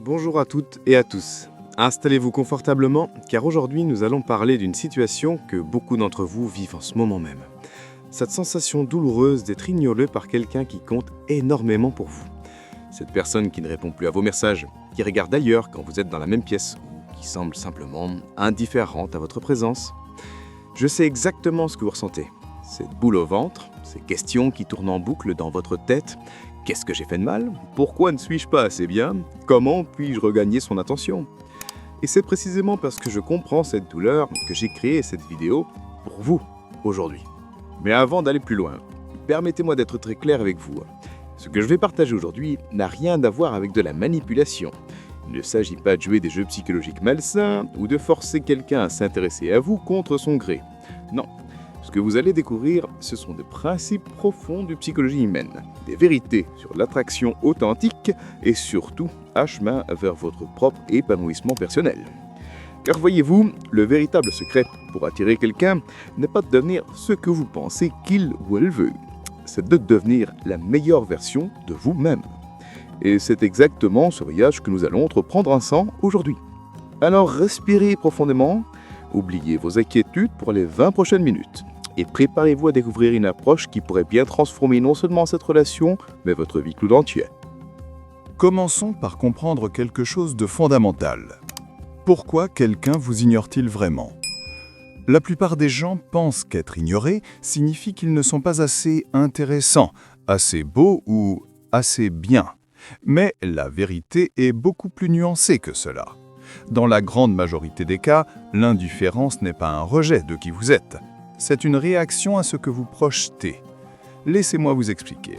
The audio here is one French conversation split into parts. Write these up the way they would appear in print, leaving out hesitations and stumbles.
Bonjour à toutes et à tous. Installez-vous confortablement car aujourd'hui nous allons parler d'une situation que beaucoup d'entre vous vivent en ce moment même. Cette sensation douloureuse d'être ignoré par quelqu'un qui compte énormément pour vous. Cette personne qui ne répond plus à vos messages, qui regarde ailleurs quand vous êtes dans la même pièce ou qui semble simplement indifférente à votre présence. Je sais exactement ce que vous ressentez. Cette boule au ventre, ces questions qui tournent en boucle dans votre tête. Qu'est-ce que j'ai fait de mal? Pourquoi ne suis-je pas assez bien? Comment puis-je regagner son attention? Et c'est précisément parce que je comprends cette douleur que j'ai créé cette vidéo pour vous, aujourd'hui. Mais avant d'aller plus loin, permettez-moi d'être très clair avec vous. Ce que je vais partager aujourd'hui n'a rien à voir avec de la manipulation. Il ne s'agit pas de jouer des jeux psychologiques malsains ou de forcer quelqu'un à s'intéresser à vous contre son gré. Non. Ce que vous allez découvrir, ce sont des principes profonds de psychologie humaine, des vérités sur l'attraction authentique et surtout un chemin vers votre propre épanouissement personnel. Car voyez-vous, le véritable secret pour attirer quelqu'un n'est pas de devenir ce que vous pensez qu'il ou elle veut, c'est de devenir la meilleure version de vous-même. Et c'est exactement ce voyage que nous allons entreprendre ensemble aujourd'hui. Alors respirez profondément, oubliez vos inquiétudes pour les 20 prochaines minutes. Et préparez-vous à découvrir une approche qui pourrait bien transformer non seulement cette relation, mais votre vie tout entière. Commençons par comprendre quelque chose de fondamental. Pourquoi quelqu'un vous ignore-t-il vraiment? La plupart des gens pensent qu'être ignoré signifie qu'ils ne sont pas assez intéressants, assez beaux ou assez bien. Mais la vérité est beaucoup plus nuancée que cela. Dans la grande majorité des cas, l'indifférence n'est pas un rejet de qui vous êtes. C'est une réaction à ce que vous projetez. Laissez-moi vous expliquer.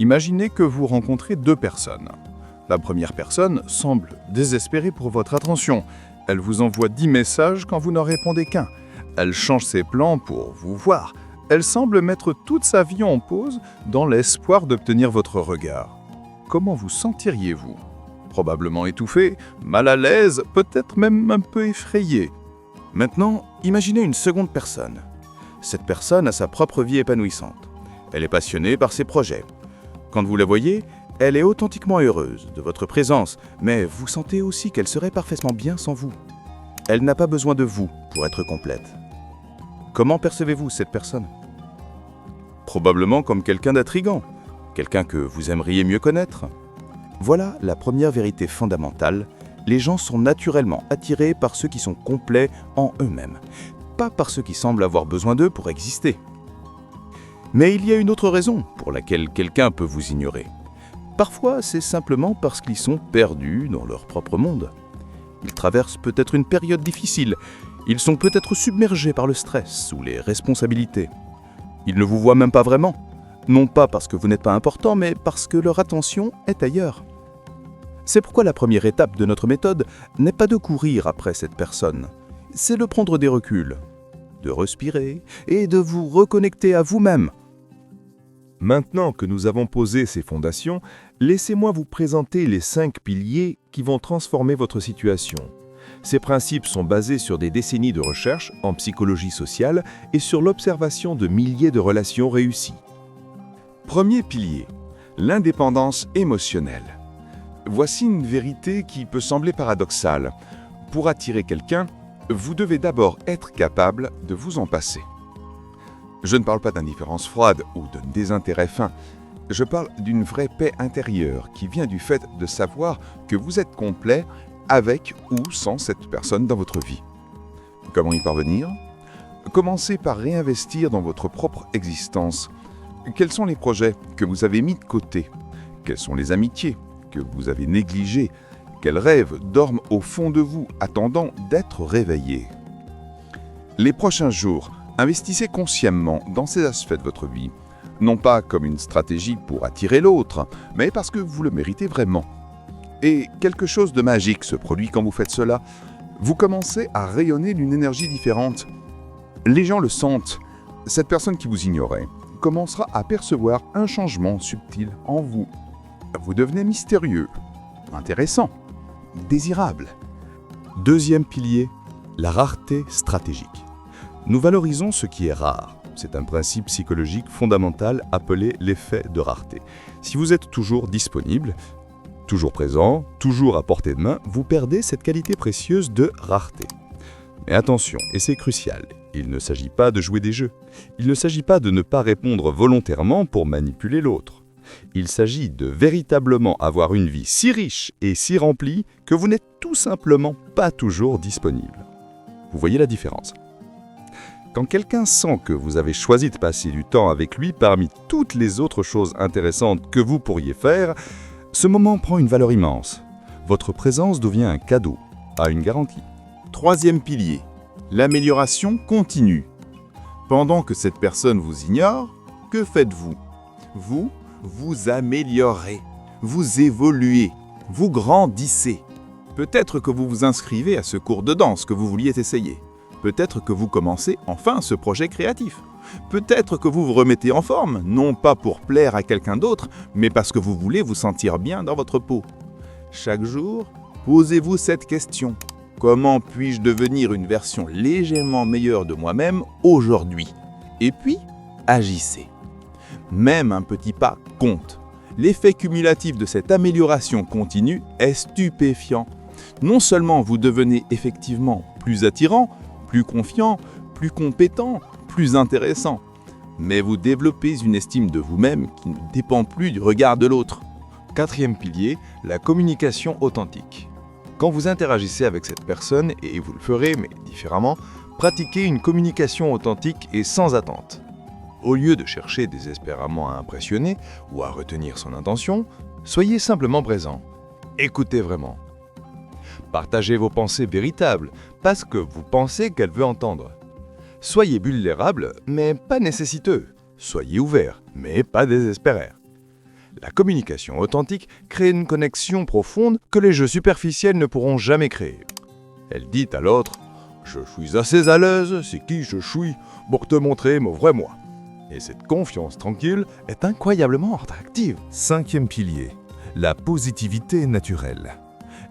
Imaginez que vous rencontrez deux personnes. La première personne semble désespérée pour votre attention. Elle vous envoie 10 messages quand vous n'en répondez qu'un. Elle change ses plans pour vous voir. Elle semble mettre toute sa vie en pause dans l'espoir d'obtenir votre regard. Comment vous sentiriez-vous? Probablement étouffé, mal à l'aise, peut-être même un peu effrayé. Maintenant, imaginez une seconde personne. Cette personne a sa propre vie épanouissante. Elle est passionnée par ses projets. Quand vous la voyez, elle est authentiquement heureuse de votre présence, mais vous sentez aussi qu'elle serait parfaitement bien sans vous. Elle n'a pas besoin de vous pour être complète. Comment percevez-vous cette personne? Probablement comme quelqu'un d'intrigant, quelqu'un que vous aimeriez mieux connaître. Voilà la première vérité fondamentale. Les gens sont naturellement attirés par ceux qui sont complets en eux-mêmes, pas par ceux qui semblent avoir besoin d'eux pour exister. Mais il y a une autre raison pour laquelle quelqu'un peut vous ignorer. Parfois, c'est simplement parce qu'ils sont perdus dans leur propre monde. Ils traversent peut-être une période difficile. Ils sont peut-être submergés par le stress ou les responsabilités. Ils ne vous voient même pas vraiment. Non pas parce que vous n'êtes pas important, mais parce que leur attention est ailleurs. C'est pourquoi la première étape de notre méthode n'est pas de courir après cette personne, c'est de prendre des reculs, de respirer et de vous reconnecter à vous-même. Maintenant que nous avons posé ces fondations, laissez-moi vous présenter les 5 piliers qui vont transformer votre situation. Ces principes sont basés sur des décennies de recherche en psychologie sociale et sur l'observation de milliers de relations réussies. Premier pilier, l'indépendance émotionnelle. Voici une vérité qui peut sembler paradoxale. Pour attirer quelqu'un, vous devez d'abord être capable de vous en passer. Je ne parle pas d'indifférence froide ou d'un désintérêt fin. Je parle d'une vraie paix intérieure qui vient du fait de savoir que vous êtes complet avec ou sans cette personne dans votre vie. Comment y parvenir? Commencez par réinvestir dans votre propre existence. Quels sont les projets que vous avez mis de côté? Quelles sont les amitiés que vous avez négligées? Quels rêves dorment au fond de vous, attendant d'être réveillés? Les prochains jours, investissez consciemment dans ces aspects de votre vie, non pas comme une stratégie pour attirer l'autre, mais parce que vous le méritez vraiment. Et quelque chose de magique se produit quand vous faites cela. Vous commencez à rayonner d'une énergie différente. Les gens le sentent. Cette personne qui vous ignorait commencera à percevoir un changement subtil en vous. Vous devenez mystérieux, intéressant, désirable. Deuxième pilier, la rareté stratégique. Nous valorisons ce qui est rare. C'est un principe psychologique fondamental appelé l'effet de rareté. Si vous êtes toujours disponible, Toujours présent, toujours à portée de main, vous perdez cette qualité précieuse de rareté. Mais attention, et c'est crucial, il ne s'agit pas de jouer des jeux. Il ne s'agit pas de ne pas répondre volontairement pour manipuler l'autre. Il s'agit de véritablement avoir une vie si riche et si remplie que vous n'êtes tout simplement pas toujours disponible. Vous voyez la différence? Quand quelqu'un sent que vous avez choisi de passer du temps avec lui parmi toutes les autres choses intéressantes que vous pourriez faire, ce moment prend une valeur immense. Votre présence devient un cadeau, à une garantie. Troisième pilier, l'amélioration continue. Pendant que cette personne vous ignore, que faites-vous? Vous vous améliorez, vous évoluez, vous grandissez. Peut-être que vous vous inscrivez à ce cours de danse que vous vouliez essayer. Peut-être que vous commencez enfin ce projet créatif. Peut-être que vous vous remettez en forme, non pas pour plaire à quelqu'un d'autre, mais parce que vous voulez vous sentir bien dans votre peau. Chaque jour, posez-vous cette question. Comment puis-je devenir une version légèrement meilleure de moi-même aujourd'hui? Et puis, agissez. Même un petit pas compte. L'effet cumulatif de cette amélioration continue est stupéfiant. Non seulement vous devenez effectivement plus attirant, plus confiant, plus compétent, plus intéressant, mais vous développez une estime de vous-même qui ne dépend plus du regard de l'autre. Quatrième pilier, la communication authentique. Quand vous interagissez avec cette personne, et vous le ferez mais différemment, pratiquez une communication authentique et sans attente. Au lieu de chercher désespérément à impressionner ou à retenir son intention, soyez simplement présent. Écoutez vraiment. Partagez vos pensées véritables, pas ce que vous pensez qu'elle veut entendre. Soyez vulnérable, mais pas nécessiteux. Soyez ouvert, mais pas désespéré. La communication authentique crée une connexion profonde que les jeux superficiels ne pourront jamais créer. Elle dit à l'autre « Je suis assez à l'aise, c'est qui je suis, pour te montrer mon vrai moi ». Et cette confiance tranquille est incroyablement attractive. Cinquième pilier, la positivité naturelle.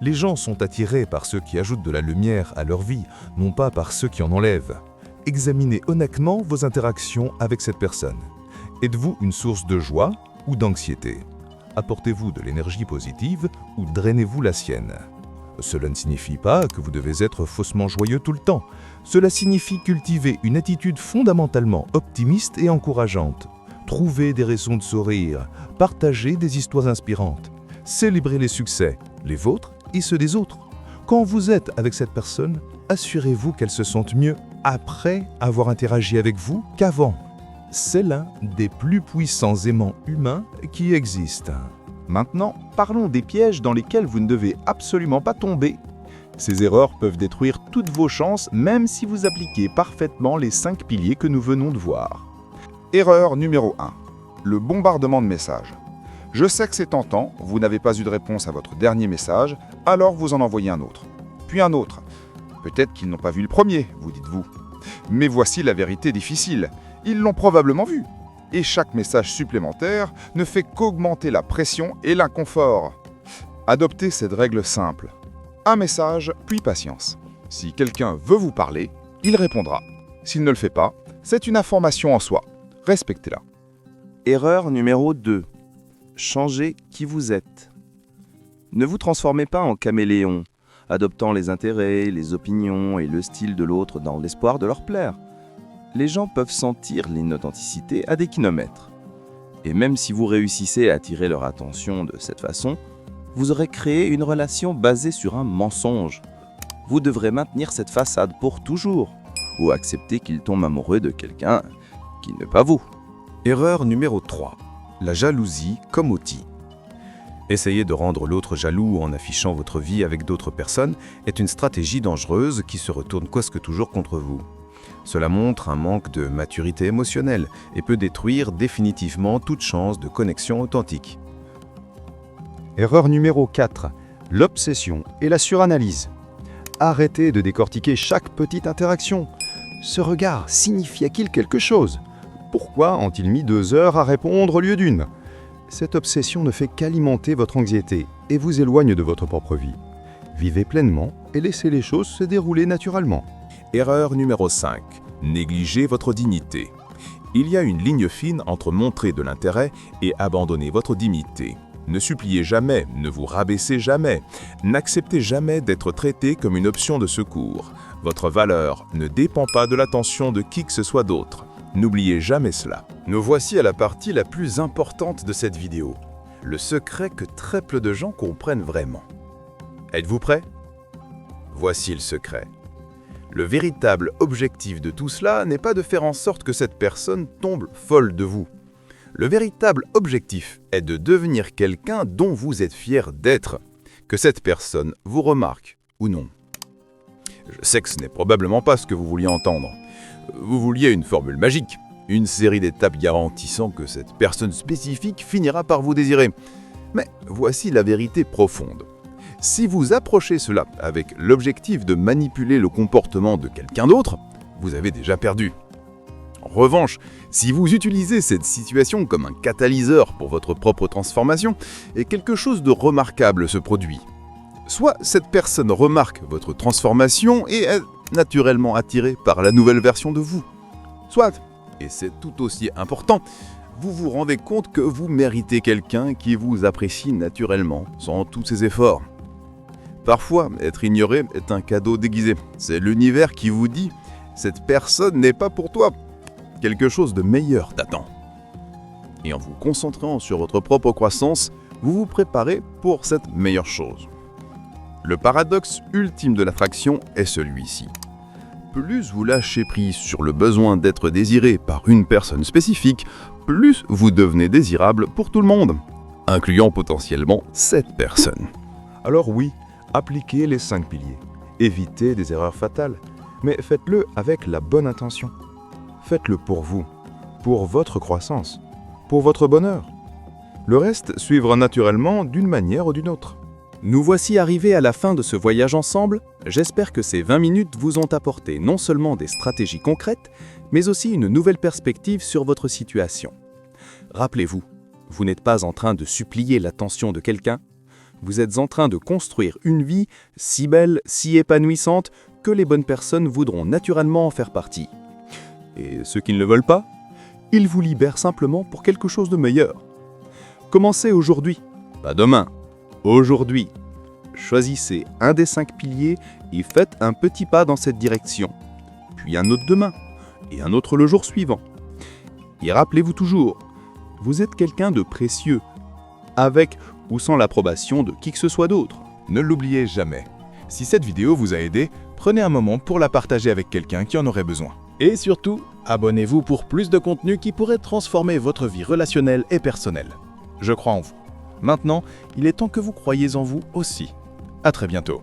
Les gens sont attirés par ceux qui ajoutent de la lumière à leur vie, non pas par ceux qui en enlèvent. Examinez honnêtement vos interactions avec cette personne. Êtes-vous une source de joie ou d'anxiété? Apportez-vous de l'énergie positive ou drainez-vous la sienne? Cela ne signifie pas que vous devez être faussement joyeux tout le temps. Cela signifie cultiver une attitude fondamentalement optimiste et encourageante. Trouver des raisons de sourire, partager des histoires inspirantes, célébrer les succès, les vôtres et ceux des autres. Quand vous êtes avec cette personne, assurez-vous qu'elle se sente mieux après avoir interagi avec vous qu'avant. C'est l'un des plus puissants aimants humains qui existent. Maintenant, parlons des pièges dans lesquels vous ne devez absolument pas tomber. Ces erreurs peuvent détruire toutes vos chances, même si vous appliquez parfaitement les 5 piliers que nous venons de voir. Erreur numéro 1. Le bombardement de messages. Je sais que c'est tentant, vous n'avez pas eu de réponse à votre dernier message, alors vous en envoyez un autre. Puis un autre. Peut-être qu'ils n'ont pas vu le premier, vous dites-vous. Mais voici la vérité difficile. Ils l'ont probablement vu. Et chaque message supplémentaire ne fait qu'augmenter la pression et l'inconfort. Adoptez cette règle simple. Un message, puis patience. Si quelqu'un veut vous parler, il répondra. S'il ne le fait pas, c'est une information en soi. Respectez-la. Erreur numéro 2. Changez qui vous êtes. Ne vous transformez pas en caméléon, adoptant les intérêts, les opinions et le style de l'autre dans l'espoir de leur plaire. Les gens peuvent sentir l'inauthenticité à des kilomètres. Et même si vous réussissez à attirer leur attention de cette façon, vous aurez créé une relation basée sur un mensonge. Vous devrez maintenir cette façade pour toujours, ou accepter qu'il tombe amoureux de quelqu'un qui n'est pas vous. Erreur numéro 3. La jalousie comme outil. Essayer de rendre l'autre jaloux en affichant votre vie avec d'autres personnes est une stratégie dangereuse qui se retourne presque toujours contre vous. Cela montre un manque de maturité émotionnelle et peut détruire définitivement toute chance de connexion authentique. Erreur numéro 4. L'obsession et la suranalyse. Arrêtez de décortiquer chaque petite interaction. Ce regard signifie-t-il quelque chose? Pourquoi ont-ils mis 2 heures à répondre au lieu d'1? Cette obsession ne fait qu'alimenter votre anxiété et vous éloigne de votre propre vie. Vivez pleinement et laissez les choses se dérouler naturellement. Erreur numéro 5. Négligez votre dignité. Il y a une ligne fine entre montrer de l'intérêt et abandonner votre dignité. Ne suppliez jamais, ne vous rabaissez jamais, n'acceptez jamais d'être traité comme une option de secours. Votre valeur ne dépend pas de l'attention de qui que ce soit d'autre. N'oubliez jamais cela. Nous voici à la partie la plus importante de cette vidéo. Le secret que très peu de gens comprennent vraiment. Êtes-vous prêts? Voici le secret. Le véritable objectif de tout cela n'est pas de faire en sorte que cette personne tombe folle de vous. Le véritable objectif est de devenir quelqu'un dont vous êtes fier d'être, que cette personne vous remarque ou non. Je sais que ce n'est probablement pas ce que vous vouliez entendre. Vous vouliez une formule magique, une série d'étapes garantissant que cette personne spécifique finira par vous désirer. Mais voici la vérité profonde. Si vous approchez cela avec l'objectif de manipuler le comportement de quelqu'un d'autre, vous avez déjà perdu. En revanche, si vous utilisez cette situation comme un catalyseur pour votre propre transformation, et quelque chose de remarquable se produit. Soit cette personne remarque votre transformation et est naturellement attirée par la nouvelle version de vous. Soit, et c'est tout aussi important, vous vous rendez compte que vous méritez quelqu'un qui vous apprécie naturellement, sans tous ses efforts. Parfois, être ignoré est un cadeau déguisé. C'est l'univers qui vous dit « cette personne n'est pas pour toi ». Quelque chose de meilleur t'attend. Et en vous concentrant sur votre propre croissance, vous vous préparez pour cette meilleure chose. Le paradoxe ultime de l'attraction est celui-ci. Plus vous lâchez prise sur le besoin d'être désiré par une personne spécifique, plus vous devenez désirable pour tout le monde, incluant potentiellement cette personne. Alors oui, appliquez les 5 piliers. Évitez des erreurs fatales, mais faites-le avec la bonne intention. Faites-le pour vous, pour votre croissance, pour votre bonheur. Le reste suivra naturellement d'une manière ou d'une autre. Nous voici arrivés à la fin de ce voyage ensemble. J'espère que ces 20 minutes vous ont apporté non seulement des stratégies concrètes, mais aussi une nouvelle perspective sur votre situation. Rappelez-vous, vous n'êtes pas en train de supplier l'attention de quelqu'un, vous êtes en train de construire une vie si belle, si épanouissante, que les bonnes personnes voudront naturellement en faire partie. Et ceux qui ne le veulent pas, ils vous libèrent simplement pour quelque chose de meilleur. Commencez aujourd'hui, pas demain. Aujourd'hui, choisissez un des 5 piliers et faites un petit pas dans cette direction, puis un autre demain, et un autre le jour suivant. Et rappelez-vous toujours, vous êtes quelqu'un de précieux, avec ou sans l'approbation de qui que ce soit d'autre. Ne l'oubliez jamais. Si cette vidéo vous a aidé, prenez un moment pour la partager avec quelqu'un qui en aurait besoin. Et surtout, abonnez-vous pour plus de contenu qui pourrait transformer votre vie relationnelle et personnelle. Je crois en vous. Maintenant, il est temps que vous croyiez en vous aussi. À très bientôt.